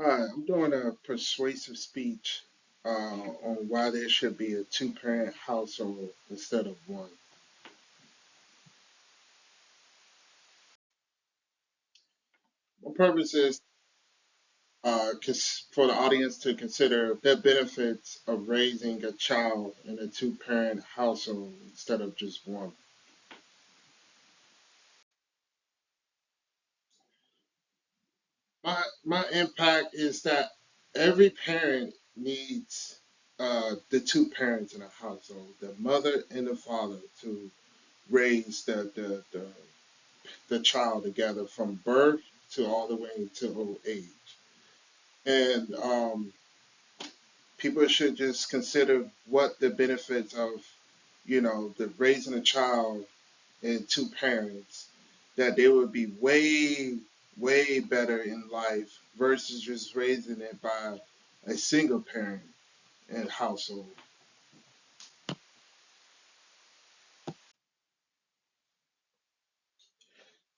Hi, I'm doing a persuasive speech on why there should be a two-parent household instead of one. My purpose is for the audience to consider the benefits of raising a child in a two-parent household instead of just one. My impact is that every parent needs the two parents in a household, the mother and the father, to raise the child together from birth to all the way to old age. And people should just consider what the benefits of, the raising a child and two parents, that they would be way, way better in life versus just raising it by a single parent and household.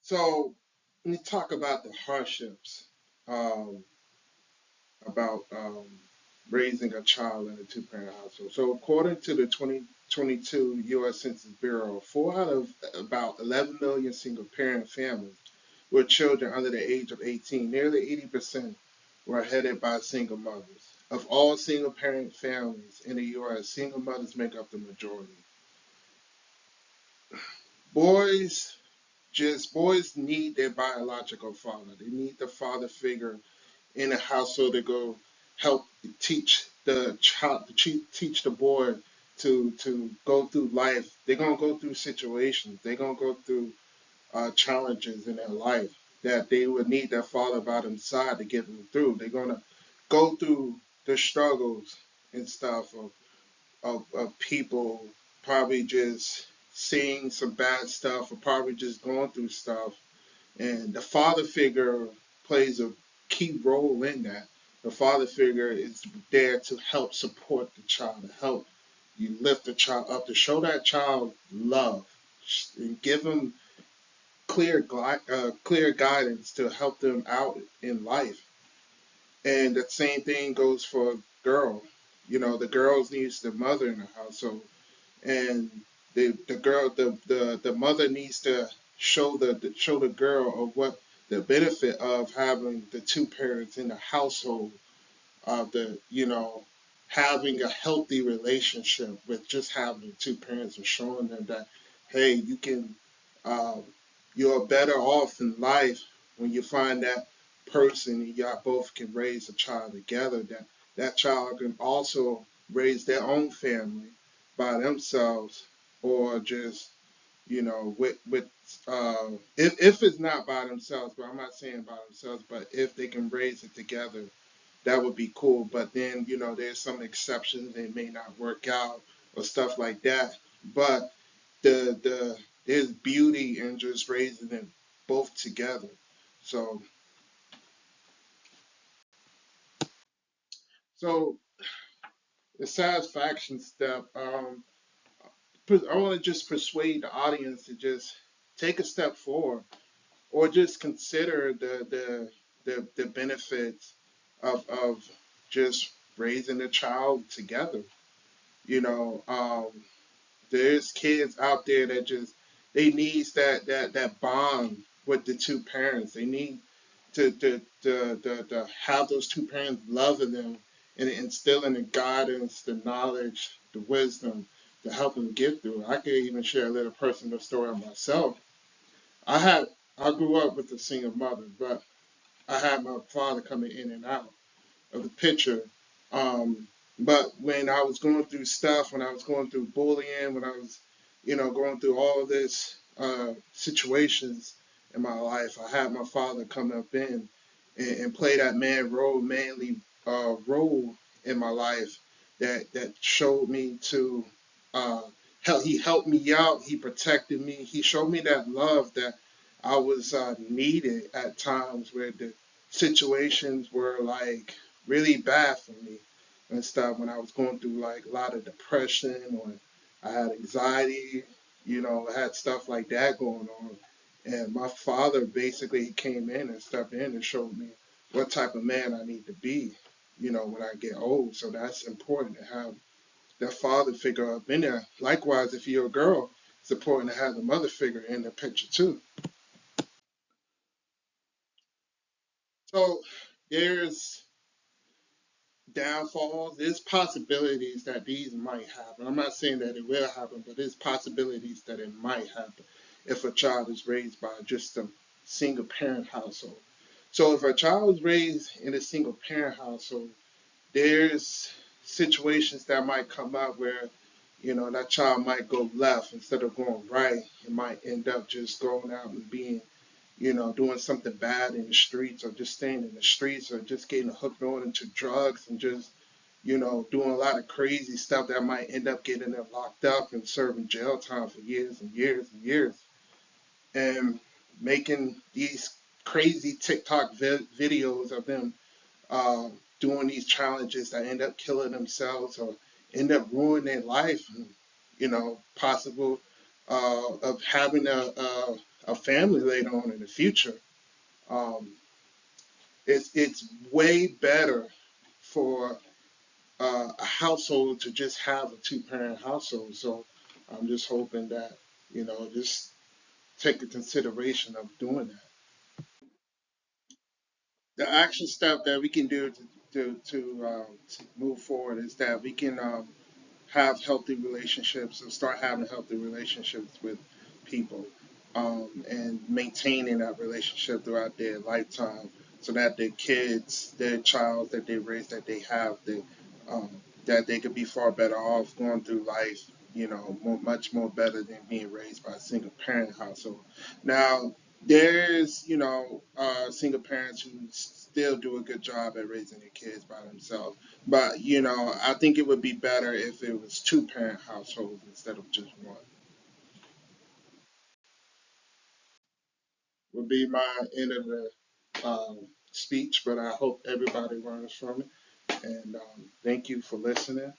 So, let me talk about the hardships. Um, about raising a child in a two-parent household. So, according to the 2022 U.S. Census Bureau, 4 out of about 11 million single-parent families with children under the age of 18, nearly 80% were headed by single mothers. Of all single-parent families in the U.S., single mothers make up the majority. Boys, boys need their biological father. They need the father figure in a household to go help teach the child, teach the boy to go through life. They're gonna go through situations. They're gonna go through challenges in their life that they would need their father by their side to get them through. They're gonna go through the struggles and stuff of people probably just seeing some bad stuff or probably just going through stuff, and the father figure plays a key role in that. The father figure is there to help support the child, to help you lift the child up, to show that child love, and give them clear guidance to help them out in life. And the same thing goes for a girl. The girls needs the mother in the household, and the girl the mother needs to show the girl of what the benefit of having the two parents in the household, of the having a healthy relationship with just having the two parents, and showing them that, hey, you can, um, you're better off in life when you find that person and y'all both can raise a child together, that that child can also raise their own family by themselves, or just with if it's not by themselves, but I'm not saying by themselves, but if they can raise it together, that would be cool. But then, there's some exceptions. They may not work out or stuff like that. But the there's beauty in just raising them both together. So so the satisfaction step. I want to just persuade the audience to just take a step forward, or just consider the benefits of just raising a child together. You know, there's kids out there that just, they needs that bond with the two parents. They need to have those two parents loving them and instilling the guidance, the knowledge, the wisdom to help them get through. I could even share a little personal story of myself. I had I grew up with a single mother, but I had my father coming in and out of the picture. Um, but when I was going through stuff, when I was going through bullying, when I was, going through all this situations in my life, I had my father come up in and play that manly role in my life, that showed me to uh, help. He helped me out. He protected me. He showed me that love that I was needed at times where the situations were like really bad for me and stuff, when I was going through like a lot of depression, or I had anxiety, I had stuff like that going on. And my father basically came in and stepped in and showed me what type of man I need to be, when I get old. So that's important to have that father figure up in there. Likewise, if you're a girl, it's important to have the mother figure in the picture too. So there's downfalls, there's possibilities that these might happen. I'm not saying that it will happen, but there's possibilities that it might happen if a child is raised by just a single parent household. So if a child is raised in a single parent household, there's situations that might come up where, that child might go left instead of going right. It might end up just going out and being, doing something bad in the streets, or just staying in the streets, or just getting hooked on into drugs and just, doing a lot of crazy stuff that might end up getting them locked up and serving jail time for years and years and years. And making these crazy TikTok videos of them doing these challenges that end up killing themselves or end up ruining their life, and, possible of having a family later on in the future. Um, it's way better for a household to just have a two-parent household. So I'm just hoping that, just take a consideration of doing that. The action step that we can do to move forward is that we can have healthy relationships and start having healthy relationships with people, and maintaining that relationship throughout their lifetime, so that their kids, their child that they raise, that they have, um, that they could be far better off going through life, much more better than being raised by a single parent household. Now, there's, single parents who still do a good job at raising their kids by themselves, but I think it would be better if it was two parent households instead of just one. Would be my end of the speech, but I hope everybody learns from it. And thank you for listening.